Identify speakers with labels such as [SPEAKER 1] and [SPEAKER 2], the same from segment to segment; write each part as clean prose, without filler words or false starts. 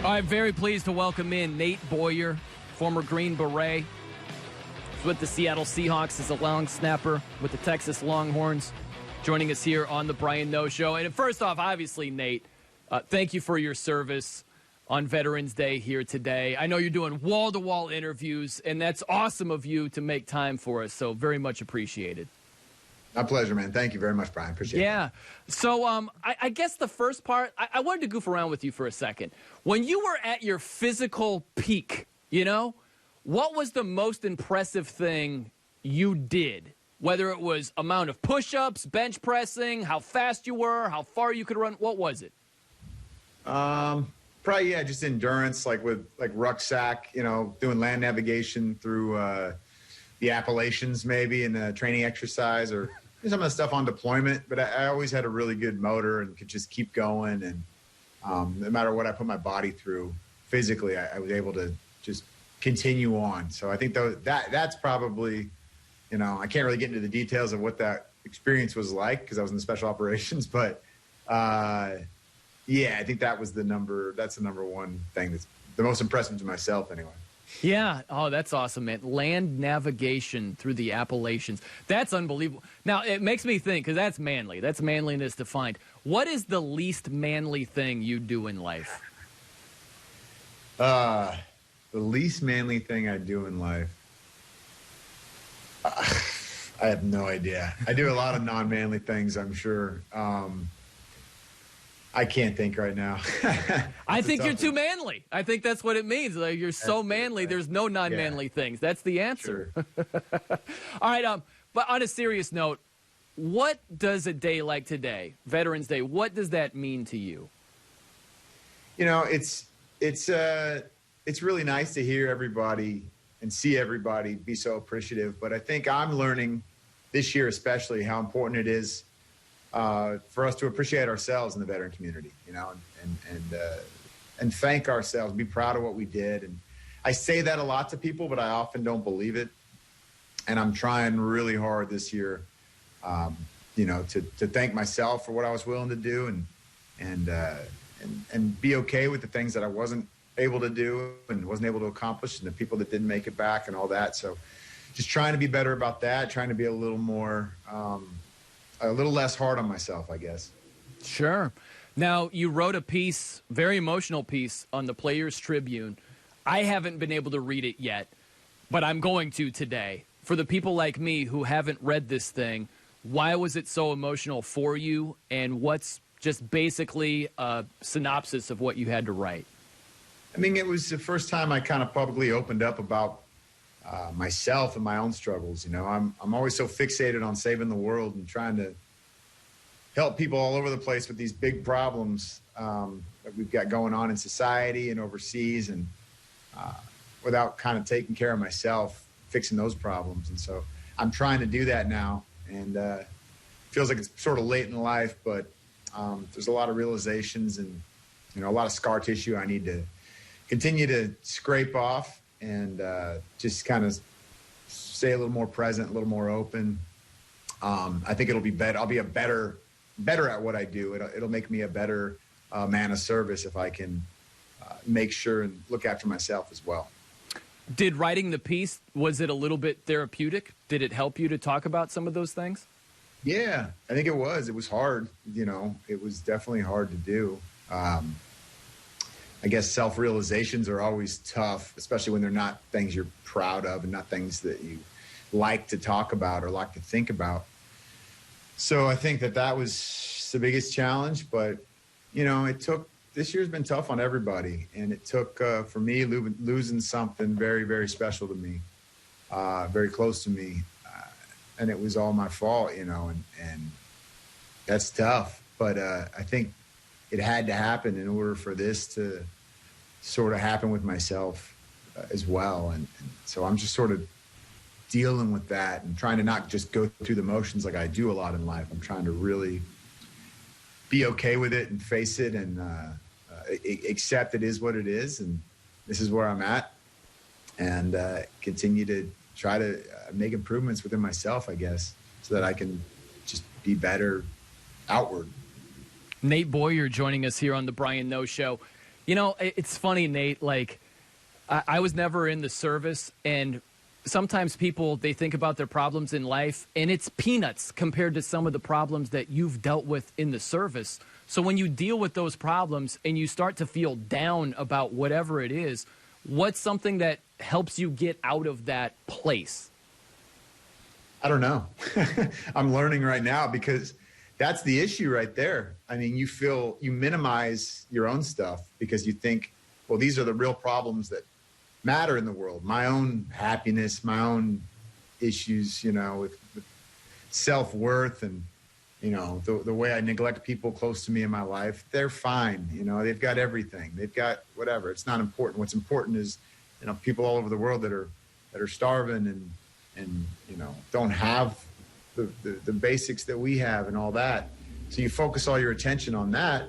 [SPEAKER 1] I'm very pleased to welcome in Nate Boyer, former Green Beret. He's with the Seattle Seahawks as a long snapper with the Texas Longhorns, joining us here on the Brian Nov Show. And first off, obviously, Nate, thank you for your service on Veterans Day here today. I know you're doing wall-to-wall interviews, and that's awesome of you to make time for us, so very much appreciated.
[SPEAKER 2] My pleasure, man. Thank you very much, Brian. Appreciate it.
[SPEAKER 1] Yeah. So I guess the first part, I wanted to goof around with you for a second. When you were at your physical peak, what was the most impressive thing you did? Whether it was amount of push-ups, bench pressing, how fast you were, how far you could run, what was it?
[SPEAKER 2] Probably, just endurance, like rucksack, doing land navigation through the Appalachians maybe in a training exercise, or some of the stuff on deployment. But I always had a really good motor and could just keep going. And no matter what I put my body through physically, I was able to just continue on. So I think that's probably, I can't really get into the details of what that experience was like because I was in the special operations. But I think that's the number one thing that's the most impressive to myself anyway.
[SPEAKER 1] Yeah. Oh, that's awesome, man. Land navigation through the Appalachians. That's unbelievable. Now, it makes me think, because that's manly. That's manliness defined. What is the least manly thing you do in life?
[SPEAKER 2] The least manly thing I do in life? I have no idea. I do a lot of non-manly things, I'm sure. I can't think right now.
[SPEAKER 1] I think you're too manly. I think that's what it means. Like, you're so manly, there's no non-manly things. That's the answer. Sure. All right, but on a serious note, what does a day like today, Veterans Day, what does that mean to you?
[SPEAKER 2] It's really nice to hear everybody and see everybody be so appreciative. But I think I'm learning this year especially how important it is for us to appreciate ourselves in the veteran community, and thank ourselves, be proud of what we did. And I say that a lot to people, but I often don't believe it. And I'm trying really hard this year, to thank myself for what I was willing to do and be okay with the things that I wasn't able to do and wasn't able to accomplish, and the people that didn't make it back and all that. So just trying to be better about that, trying to be a little more, a little less hard on myself, I guess.
[SPEAKER 1] Sure. Now, you wrote a piece, very emotional piece, on the Players Tribune. I haven't been able to read it yet, but I'm going to today. For the people like me who haven't read this thing, why was it so emotional for you, and what's just basically a synopsis of what you had to write?
[SPEAKER 2] I mean, it was the first time I kind of publicly opened up about myself and my own struggles. I'm always so fixated on saving the world and trying to help people all over the place with these big problems that we've got going on in society and overseas, and without kind of taking care of myself, fixing those problems. And so I'm trying to do that now, and it feels like it's sort of late in life, but there's a lot of realizations and a lot of scar tissue I need to continue to scrape off, and just kind of stay a little more present, a little more open. I think it'll be better. I'll be better at what I do. It'll make me a better man of service if I can make sure and look after myself as well.
[SPEAKER 1] Did writing the piece, was it a little bit therapeutic? Did it help you to talk about some of those things?
[SPEAKER 2] Yeah, I think it was. It was hard. It was definitely hard to do. I guess self-realizations are always tough, especially when they're not things you're proud of and not things that you like to talk about or like to think about. So I think that was the biggest challenge. But, this year's been tough on everybody. And it took, for me, losing something very, very special to me, very close to me. And it was all my fault, and that's tough. But I think it had to happen in order for this to sort of happen with myself as well. And so I'm just sort of dealing with that and trying to not just go through the motions like I do a lot in life. I'm trying to really be okay with it and face it and accept it is what it is. And this is where I'm at, and continue to try to make improvements within myself, I guess, so that I can just be better outward.
[SPEAKER 1] Nate Boyer joining us here on the Brian Nov Show. You know, it's funny, Nate, like I was never in the service, and sometimes people, they think about their problems in life, and it's peanuts compared to some of the problems that you've dealt with in the service. So when you deal with those problems and you start to feel down about whatever it is, what's something that helps you get out of that place?
[SPEAKER 2] I don't know. I'm learning right now, because that's the issue right there. I mean, you minimize your own stuff because you think, well, these are the real problems that matter in the world. My own happiness, my own issues, with self-worth, and, the way I neglect people close to me in my life. They're fine. They've got everything. They've got whatever. It's not important. What's important is, people all over the world that are starving and don't have the basics that we have and all that. So you focus all your attention on that,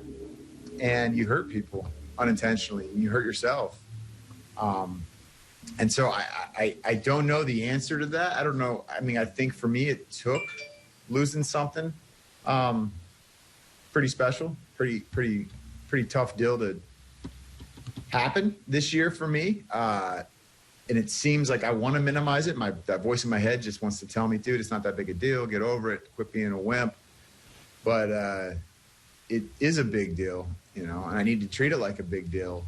[SPEAKER 2] and you hurt people unintentionally, and you hurt yourself. And so I don't know the answer to that. I don't know. I mean, I think for me, it took losing something pretty special, pretty tough deal to happen this year for me. And it seems like I want to minimize it. That voice in my head just wants to tell me, dude, it's not that big a deal. Get over it. Quit being a wimp. But it is a big deal, and I need to treat it like a big deal,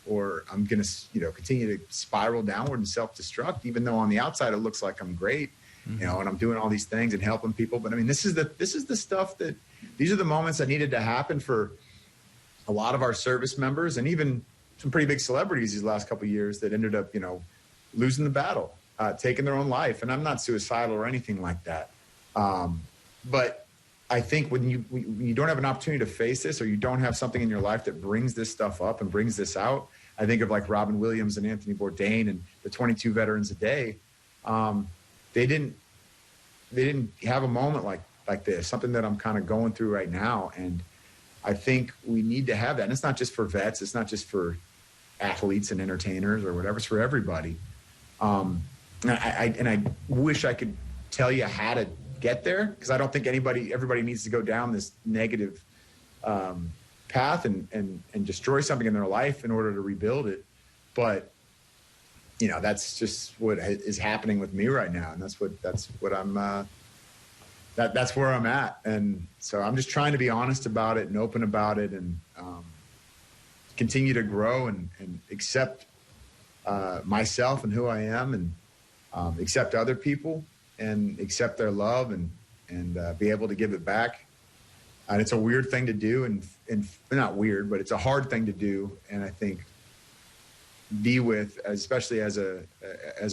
[SPEAKER 2] or I'm going to, continue to spiral downward and self-destruct, even though on the outside it looks like I'm great, and I'm doing all these things and helping people. But I mean, this is the stuff these are the moments that needed to happen for a lot of our service members, and even some pretty big celebrities these last couple of years that ended up, losing the battle, taking their own life. And I'm not suicidal or anything like that. But I think when you don't have an opportunity to face this, or you don't have something in your life that brings this stuff up and brings this out, I think of like Robin Williams and Anthony Bourdain and the 22 Veterans a Day. They didn't have a moment like this, something that I'm kind of going through right now. And I think we need to have that. And it's not just for vets. It's not just for athletes and entertainers or whatever. It's for everybody. And I wish I could tell you how to get there, because I don't think everybody needs to go down this negative path and destroy something in their life in order to rebuild it. But that's just what is happening with me right now, and that's what I'm that's where I'm at. And so I'm just trying to be honest about it and open about it, and continue to grow and accept myself and who I am, and accept other people and accept their love, and be able to give it back. And it's a weird thing to do, and not weird, but it's a hard thing to do. And I think be with, especially as a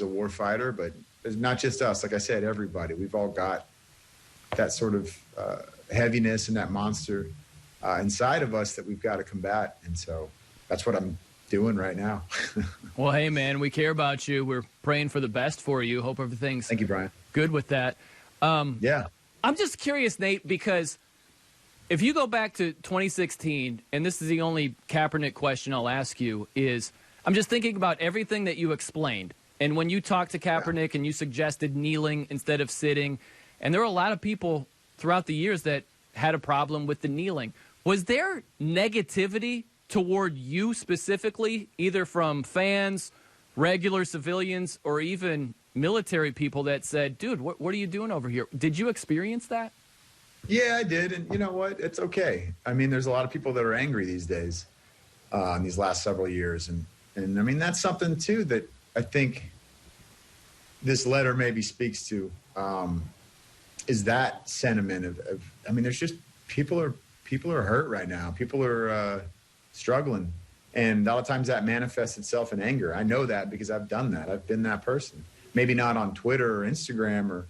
[SPEAKER 2] war fighter, but it's not just us. Like I said, everybody, we've all got that sort of heaviness and that monster inside of us that we've got to combat. And so that's what I'm doing right now.
[SPEAKER 1] Well, hey, man, we care about you. We're praying for the best for you. Hope everything's
[SPEAKER 2] Thank you, Brian.
[SPEAKER 1] Good with that.
[SPEAKER 2] Yeah.
[SPEAKER 1] I'm just curious, Nate, because if you go back to 2016, and this is the only Kaepernick question I'll ask you, is I'm just thinking about everything that you explained. And when you talked to Kaepernick and you suggested kneeling instead of sitting, and there were a lot of people throughout the years that had a problem with the kneeling. Was there negativity toward you specifically, either from fans, regular civilians, or even military people that said, dude, what are you doing over here? Did you experience that?
[SPEAKER 2] Yeah, I did. And you know what? It's okay. I mean, there's a lot of people that are angry these days in these last several years. And I mean, that's something, too, that I think this letter maybe speaks to, is that sentiment of I mean, there's just people are hurt right now. People are struggling. And a lot of times that manifests itself in anger. I know that because I've done that. I've been that person. Maybe not on Twitter or Instagram or,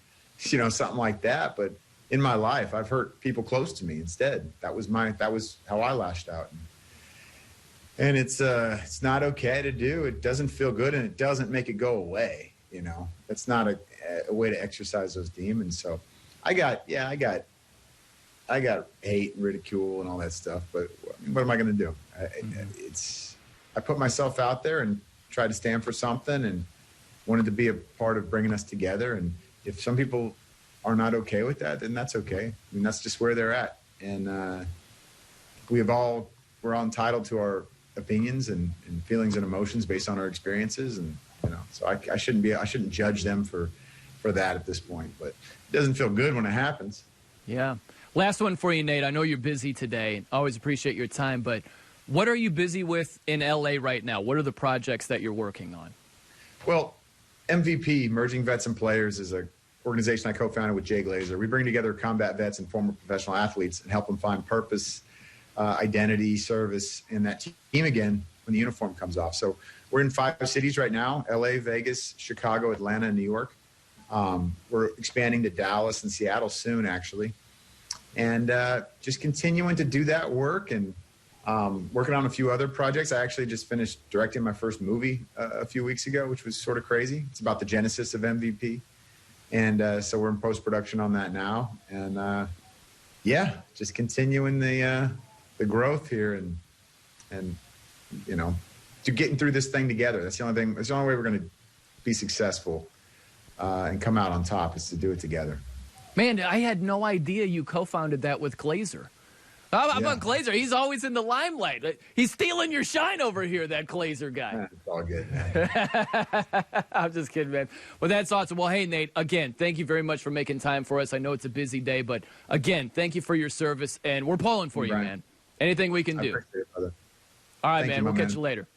[SPEAKER 2] something like that. But in my life, I've hurt people close to me instead. That was how I lashed out. And it's not okay to do. It doesn't feel good, and it doesn't make it go away. It's not a way to exercise those demons. So I got hate and ridicule and all that stuff, but what am I going to do? I put myself out there and tried to stand for something and wanted to be a part of bringing us together. And if some people are not okay with that, then that's okay. I mean, that's just where they're at. And we're all entitled to our opinions and feelings and emotions based on our experiences, and so I shouldn't judge them for that at this point. But it doesn't feel good when it happens.
[SPEAKER 1] Yeah. Last one for you, Nate. I know you're busy today. Always appreciate your time, but what are you busy with in LA right now? What are the projects that you're working on?
[SPEAKER 2] Well, MVP, Merging Vets and Players, is an organization I co-founded with Jay Glazer. We bring together combat vets and former professional athletes and help them find purpose, identity, service in that team again when the uniform comes off. So we're in 5 cities right now: LA, Vegas, Chicago, Atlanta, and New York. We're expanding to Dallas and Seattle soon, actually. And just continuing to do that work and working on a few other projects. I actually just finished directing my first movie a few weeks ago, which was sort of crazy. It's about the genesis of MVP. And so we're in post-production on that now. And just continuing the growth here and to getting through this thing together. That's the only thing. That's the only way we're going to be successful and come out on top, is to do it together.
[SPEAKER 1] Man, I had no idea you co-founded that with Glazer. How about Glazer? He's always in the limelight. He's stealing your shine over here, that Glazer guy.
[SPEAKER 2] It's all good, man.
[SPEAKER 1] I'm just kidding, man. Well, that's awesome. Well, hey, Nate, again, thank you very much for making time for us. I know it's a busy day, but again, thank you for your service, and we're pulling for you,
[SPEAKER 2] Brian.
[SPEAKER 1] man. Anything we can do.
[SPEAKER 2] I appreciate it, brother.
[SPEAKER 1] All right,
[SPEAKER 2] Thank
[SPEAKER 1] man.
[SPEAKER 2] you,
[SPEAKER 1] We'll
[SPEAKER 2] my
[SPEAKER 1] catch
[SPEAKER 2] man.
[SPEAKER 1] you later.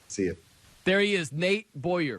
[SPEAKER 2] See you.
[SPEAKER 1] There he is, Nate Boyer.